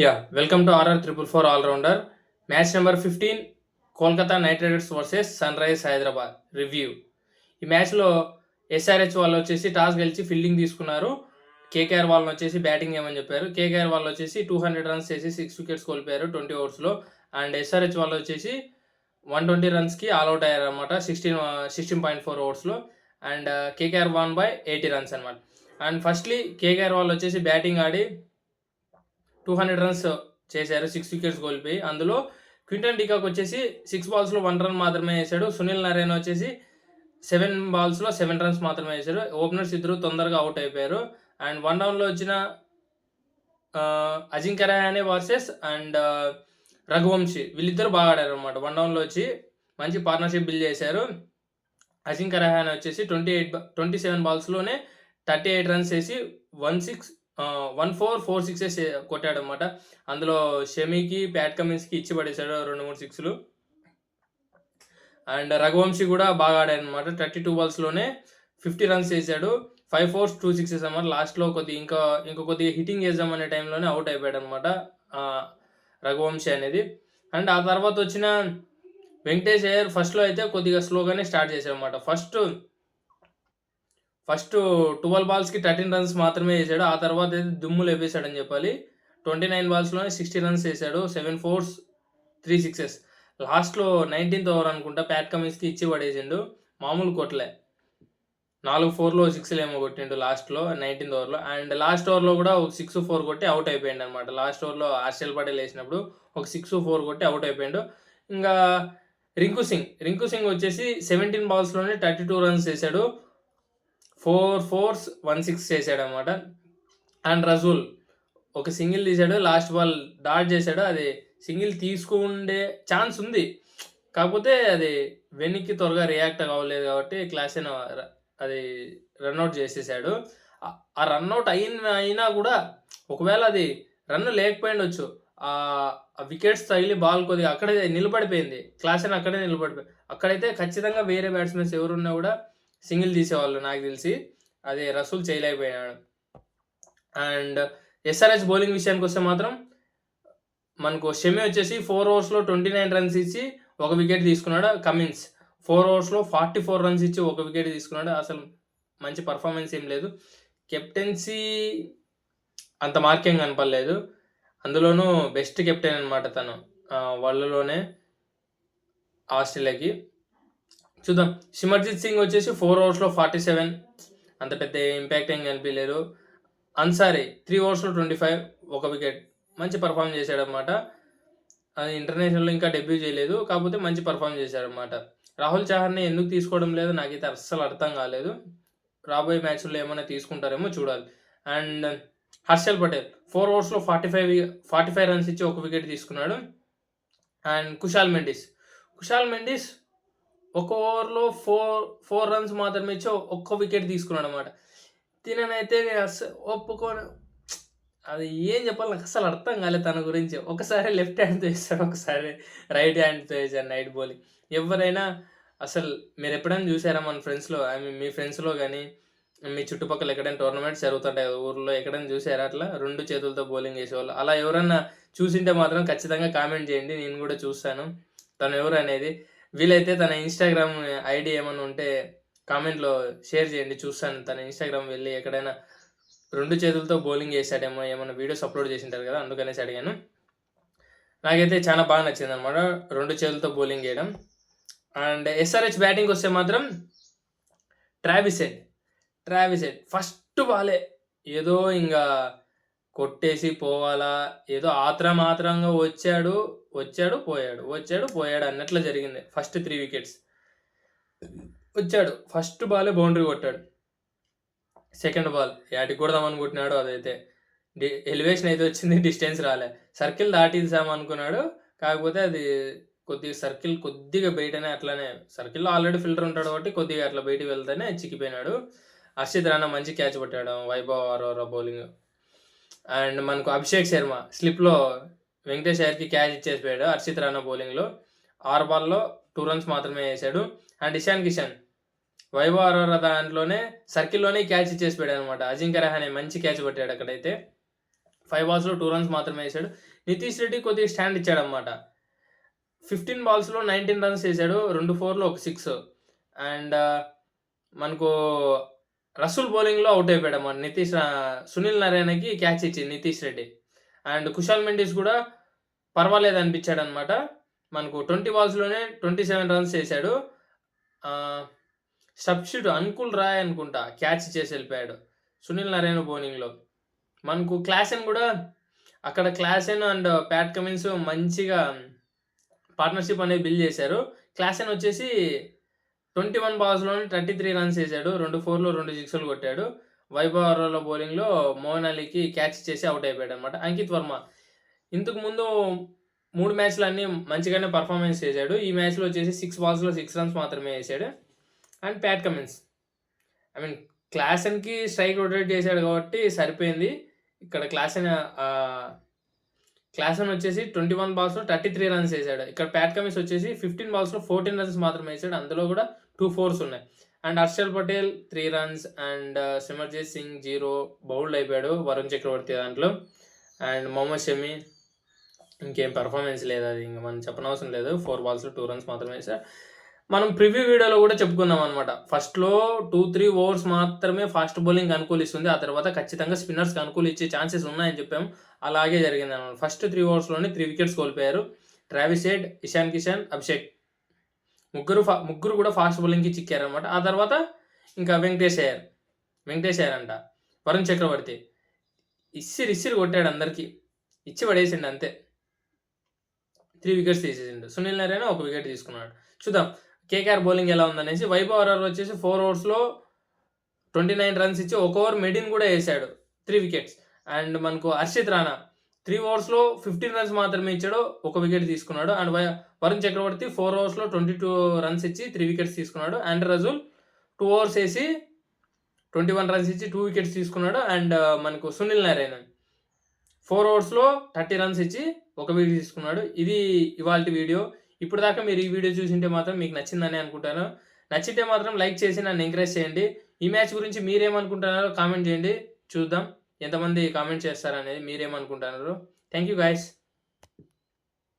Welcome to RR444 All-Rounder. Match number 15, Kolkata Knight Riders versus Sunrisers Hyderabad review. ఈ మ్యాచ్లో SRH వాళ్ళు వచ్చేసి toss గెలిచి ఫీల్డింగ్ తీసుకున్నారు. కేకేఆర్ వాళ్ళని వచ్చేసి బ్యాటింగ్ చేయమని చెప్పారు. కేకేఆర్ వాళ్ళు వచ్చేసి 200 రన్స్ చేసి 6 వికెట్స్ కోల్పోయారు 20 ఓవర్స్లో. అండ్ ఎస్ఆర్హెచ్ వాళ్ళు వచ్చేసి 120 రన్స్కి ఆల్అవుట్ అయ్యారు అనమాట 16.4 ఓవర్స్లో. And KKR won by 80 runs అనమాట. అండ్ ఫస్ట్లీ కేకేఆర్ వాళ్ళు వచ్చేసి బ్యాటింగ్ ఆడి 200 రన్స్ చేశారు, 6 వికెట్స్ కోల్పోయి. అందులో క్వింటన్ డికాక్ వచ్చేసి 6 బాల్స్లో 1 రన్ మాత్రమే వేశాడు. సునీల్ నారాయణ వచ్చేసి 7 బాల్స్లో 7 రన్స్ మాత్రమే వేశాడు. ఓపెనర్స్ ఇద్దరు తొందరగా అవుట్ అయిపోయారు. అండ్ 1 డౌన్లో వచ్చిన అజింక్య రహానే వర్సెస్ అండ్ రఘువంశీ వీళ్ళిద్దరు బాగా ఆడారు అనమాట. 1 డౌన్లో వచ్చి మంచి పార్ట్నర్షిప్ బిల్డ్ చేశారు. అజింక్య రహానే వచ్చేసి 27 బాల్స్లోనే 38 రన్స్ వేసి 1-4 4 సిక్సెస్ కొట్టాడు అనమాట. అందులో షమీకి, ప్యాట్ కమిన్స్కి ఇచ్చి పడేశాడు 2-3 సిక్స్లు. అండ్ రఘువంశీ కూడా బాగా ఆడాడు అనమాట. 32 బాల్స్లోనే 50 రన్స్ వేసాడు. 5 4 2 సిక్సెస్ అనమాట. లాస్ట్లో కొద్దిగా హిట్టింగ్ చేద్దాం అనే టైంలోనే అవుట్ అయిపోయాడు అనమాట రఘువంశీ అనేది. అండ్ ఆ తర్వాత వచ్చిన వెంకటేష్ అయ్యర్ ఫస్ట్లో అయితే కొద్దిగా స్లోగానే స్టార్ట్ చేశాడు అనమాట. ఫస్ట్ 12 బాల్స్కి 13 రన్స్ మాత్రమే వేసాడు. ఆ తర్వాత అయితే దుమ్ము లేపేశాడని చెప్పాలి. 29 బాల్స్లోనే 60 రన్స్ వేసాడు. 7 4 3 సిక్సెస్. లాస్ట్లో 19th ఓవర్ అనుకుంటా ప్యాట్ కమిన్స్కి ఇచ్చి పడేసిండు. మామూలు కొట్టలే, 4 4లో 6 ఏమో కొట్టిండు లాస్ట్లో 19th ఓవర్లో. అండ్ లాస్ట్ ఓవర్లో కూడా ఒక 6 4 కొట్టి అవుట్ అయిపోయింది అనమాట. లాస్ట్ ఓవర్లో హర్షల్ పటేల్ వేసినప్పుడు ఒక 6 4 కొట్టి అవుట్ అయిపోయాడు. ఇంకా రింకు సింగ్ వచ్చేసి 17 బాల్స్లోనే 32 రన్స్ వేసాడు. 4 4 1 6 చేశాడు అనమాట. అండ్ రజూల్ ఒక సింగిల్ తీశాడు, లాస్ట్ బాల్ డాట్ చేశాడు. అది సింగిల్ తీసుకుండే ఛాన్స్ ఉంది, కాకపోతే అది వెనక్కి త్వరగా రియాక్ట్ అవ్వలేదు కాబట్టి క్లాస్ అది రన్అట్ చేసేసాడు. ఆ రన్అట్ అయినా కూడా ఒకవేళ అది రన్ లేకపోయిండొచ్చు. ఆ వికెట్స్ తగిలి బాల్ కొద్దిగా అక్కడే నిలబడిపోయింది. క్లాస్ అక్కడే నిలబడిపోయింది. అక్కడైతే ఖచ్చితంగా వేరే బ్యాట్స్మెన్స్ ఎవరున్నా కూడా సింగిల్ తీసేవాళ్ళు నాకు తెలిసి. అది రసూల్ చేయలేకపోయినాడు. అండ్ ఎస్ఆర్హెచ్ బౌలింగ్ విషయానికి వస్తే మాత్రం మనకు షమి వచ్చేసి 4 ఓవర్స్లో 29 రన్స్ ఇచ్చి 1 వికెట్ తీసుకున్నాడు. కమిన్స్ 4 ఓవర్స్లో 44 రన్స్ ఇచ్చి 1 వికెట్ తీసుకున్నాడు. అసలు మంచి పర్ఫార్మెన్స్ ఏం లేదు. కెప్టెన్సీ అంత మార్కింగ్ కనపడలేదు. అందులోనూ బెస్ట్ కెప్టెన్ అనమాట తను వరల్డ్లోనే ఆస్ట్రేలియాకి. చూద్దాం. సిమర్జిత్ సింగ్ వచ్చేసి 4 ఓవర్స్లో 47, అంత పెద్ద ఇంపాక్ట్ ఏం కనిపించలేదు. అన్సారీ 3 ఓవర్స్లో 25, 1 వికెట్. మంచి పర్ఫామ్ చేశాడనమాట. అది ఇంటర్నేషనల్లో ఇంకా డెబ్యూ చేయలేదు, కాకపోతే మంచి పర్ఫామ్ చేశాడనమాట. రాహుల్ చహర్ని ఎందుకు తీసుకోవడం లేదు నాకైతే అస్సలు అర్థం కాలేదు. రాబోయే మ్యాచ్లో ఏమైనా తీసుకుంటారేమో చూడాలి. అండ్ హర్షల్ పటేల్ 4 ఓవర్స్లో 45 రన్స్ ఇచ్చి 1 వికెట్ తీసుకున్నాడు. అండ్ కుషాల్ మెండిస్ 1 ఓవర్లో 4 రన్స్ మాత్రమే ఇచ్చి 1 వికెట్ తీసుకున్నాడు అనమాట. తిననైతే నేను అస్సలు ఒప్పుకోను. అది ఏం చెప్పాలి నాకు అస్సలు అర్థం కాలేదు తన గురించి. ఒకసారి లెఫ్ట్ హ్యాండ్తో వేస్తాడు, ఒకసారి రైట్ హ్యాండ్తో వేసాడు నైట్ బౌలింగ్. ఎవరైనా అసలు మీరు ఎప్పుడైనా చూసారా మన ఫ్రెండ్స్లో, మీ ఫ్రెండ్స్లో కానీ మీ చుట్టుపక్కల ఎక్కడైనా టోర్నమెంట్స్ జరుగుతుంటాయి కదా ఊర్లో, ఎక్కడైనా చూసారా అట్లా 2 చేతులతో బౌలింగ్ వేసేవాళ్ళు? అలా ఎవరన్నా చూసింటే మాత్రం ఖచ్చితంగా కామెంట్ చేయండి, నేను కూడా చూస్తాను తను ఎవరు అనేది. వీలైతే తన ఇన్స్టాగ్రామ్ ఐడి ఏమైనా ఉంటే కామెంట్లో షేర్ చేయండి, చూస్తాను. తన ఇన్స్టాగ్రామ్ వెళ్ళి ఎక్కడైనా 2 చేతులతో బౌలింగ్ చేశాడేమో, ఏమైనా వీడియోస్ అప్లోడ్ చేసింటారు కదా, అందుకనేసి అడిగాను. నాకైతే చాలా బాగా నచ్చింది అనమాట 2 చేతులతో బౌలింగ్ చేయడం. అండ్ ఎస్ఆర్హెచ్ బ్యాటింగ్ వస్తే మాత్రం ట్రావిస్ హెడ్ ఫస్ట్ బాలే ఏదో ఇంకా కొట్టేసి పోవాలా, ఏదో ఆత్రంగా వచ్చాడు పోయాడు అన్నట్లు జరిగింది. ఫస్ట్ 3 వికెట్స్ వచ్చాడు, ఫస్ట్ బాలే బౌండరీ కొట్టాడు. సెకండ్ బాల్ యాటికి కొడదామని కొట్టినాడు, అదైతే ఎలివేషన్ అయితే వచ్చింది, డిస్టెన్స్ రాలే. సర్కిల్ దాటిద్దామనుకున్నాడు, కాకపోతే అది కొద్దిగా సర్కిల్ కొద్దిగా బయటనే, అట్లానే సర్కిల్లో ఆల్రెడీ ఫిల్టర్ ఉంటాడు కాబట్టి కొద్దిగా అట్లా బయటికి వెళ్తేనే చిక్కిపోయినాడు. హర్షిత్ రాణా మంచి క్యాచ్ పట్టాడు, వైభవ్ అరోరా బౌలింగ్. అండ్ మనకు అభిషేక్ శర్మ స్లిప్లో వెంకటేష్ అయ్యర్కి క్యాచ్ ఇచ్చేసిపోయాడు హర్షిత్ రాణా బౌలింగ్లో. 6 బాల్లో 2 రన్స్ మాత్రమే వేసాడు. అండ్ ఇషాన్ కిషన్ వైభవ్ అరోరా దాంట్లోనే సర్కిల్లోనే క్యాచ్ ఇచ్చేసిపోయాడు అనమాట. అజింక్య రహానే మంచి క్యాచ్ పట్టాడు అక్కడైతే. 5 బాల్స్‌లో 2 రన్స్ మాత్రమే ఏసాడు. నితీష్ రెడ్డి కొద్దిగా స్టాండ్ ఇచ్చాడన్నమాట. 15 బాల్స్‌లో 19 రన్స్ చేసాడు. 2 4లు, ఒక 6. అండ్ మనకు రసూల్ బౌలింగ్‌లో ఔట్ అయిపోయాడన్నమాట. సునీల్ నారాయణకి క్యాచ్ ఇచ్చింది నితీష్ రెడ్డి. అండ్ కుశాల్ మెండిస్ కూడా పర్వాలేదనిపించాడన్నమాట. మనకు 20 బాల్స్‌లోనే 27 రన్స్ చేసాడు. సబ్‌స్టిట్యూట్ అంకుల్ రాయ్ అనుకుంటా క్యాచ్ చేసి వెళ్ళిపోయాడు సునీల్ నారాయణ బౌలింగ్‌లో. మనకు క్లాసెన్ కూడా అక్కడ క్లాసెన్ అండ్ ప్యాట్ కమిన్స్ మంచిగా పార్ట్నర్‌షిప్ అనేది బిల్డ్ చేశారు. క్లాసెన్ వచ్చేసి 21 బాల్స్‌లోనే 33 రన్స్ చేసాడు. 2 4లు, 2 6లు కొట్టాడు. వైభవ్ అరోరా బౌలింగ్‌లో మోయిన్ అలీకి క్యాచ్ ఇచ్చేసి ఔట్ అయిపోయాడన్నమాట. అంకిత్ వర్మ ఇంతకు ముందు 3 మ్యాచ్‌లు అన్నీ మంచిగానే పర్ఫార్మెన్స్ చేసాడు. ఈ మ్యాచ్‌లో వచ్చేసి 6 బాల్స్‌లో 6 రన్స్ మాత్రమే ఏసాడు. And Pat Cummins I mean క్లాసెన్‌కి స్ట్రైక్ రొటేట్ చేసాడు కాబట్టి సరిపోయింది. ఇక్కడ క్లాసెన్ వచ్చేసి 21 బాల్స్‌లో 33 రన్స్ ఏసాడు. ఇక్కడ ప్యాట్ కమిన్స్ వచ్చేసి 15 బాల్స్‌లో 14 రన్స్ మాత్రమే ఏసాడు. అందులో కూడా 2 4స్ ఉన్నాయి. And Harshal Patel 3 runs and Simarjeet Singh 0 bowled అయిపోయాడు వరుణ్ చక్రవర్తి దాంట్లో. అండ్ మొహమ్మద్ షమి ఇంకేం పెర్ఫార్మెన్స్ లేదు, అది ఇంక మనం చెప్పనవసరం లేదు. 4 బాల్స్‌లో 2 రన్స్ మాత్రమే ఏసాడు. మనం ప్రివ్యూ వీడియోలో కూడా చెప్పుకున్నాం అనమాట. ఫస్ట్‌లో 2-3 ఓవర్స్ మాత్రమే ఫాస్ట్ బౌలింగ్ అనుకూలిస్తుంది. ఆ తర్వాత ఖచ్చితంగా స్పిన్నర్స్‌కి అనుకూలించే ఛాన్సెస్ ఉన్నాయని చెప్పాం. అలాగే జరిగిందనమాట. ఫస్ట్ 3 ఓవర్స్‌లోనే 3 వికెట్స్ కోల్పోయారు. ట్రావిస్ హెడ్, ఇషాన్ కిషన్, అభిషేక్ ముగ్గురు కూడా ఫాస్ట్ బౌలింగ్‌కి చిక్కారనమాట. ఆ తర్వాత ఇంకా వెంకటేష్ అయ్యర్ అంట, వరుణ్ చక్రవర్తి ఇసిరి కొట్టాడు అందరికి, ఇచ్చి పడేసిండు అంతే. 3 వికెట్స్ తీసేసిండు. సునీల్ నారాయణ 1 వికెట్ తీసుకున్నాడు. చూద్దాం కేకేఆర్ బౌలింగ్ ఎలా ఉందనేసి. వైభవ్ అరోరా వచ్చేసి 4 ఓవర్స్‌లో 29 రన్స్ ఇచ్చి 1 ఓవర్ మెడిన్ కూడా వేసాడు. 3 వికెట్స్. అండ్ మనకు హర్షిత్ రాణా 3 ఓవర్స్‌లో 15 రన్స్ మాత్రమే ఇచ్చాడు. 1 వికెట్ తీసుకున్నాడు. అండ్ వరుణ్ చక్రవర్తి 4 ఓవర్స్‌లో 22 రన్స్ ఇచ్చి 3 వికెట్స్ తీసుకున్నాడు. అండ్ రజూల్ 2 ఓవర్స్ వేసి 21 రన్స్ ఇచ్చి 2 వికెట్స్ తీసుకున్నాడు. అండ్ మనకు సునీల్ నారాయణ 4 ఓవర్స్‌లో 30 రన్స్ ఇచ్చి 1 వికెట్ తీసుకున్నాడు. ఇది ఇవాల్టి వీడియో. ఇప్పుడు దాకా మీరు ఈ వీడియో చూసింటే మాత్రం మీకు నచ్చిందని అనుకుంటాను. నచ్చితే మాత్రం లైక్ చేసి నన్ను ఎంకరేజ్ చేయండి. ఈ మ్యాచ్ గురించి మీరేమనుకుంటున్నారో కామెంట్ చేయండి. చూద్దాం ఎంతమంది కామెంట్ చేస్తారనేది, మీరేమనుకుంటున్నారో. Thank you guys.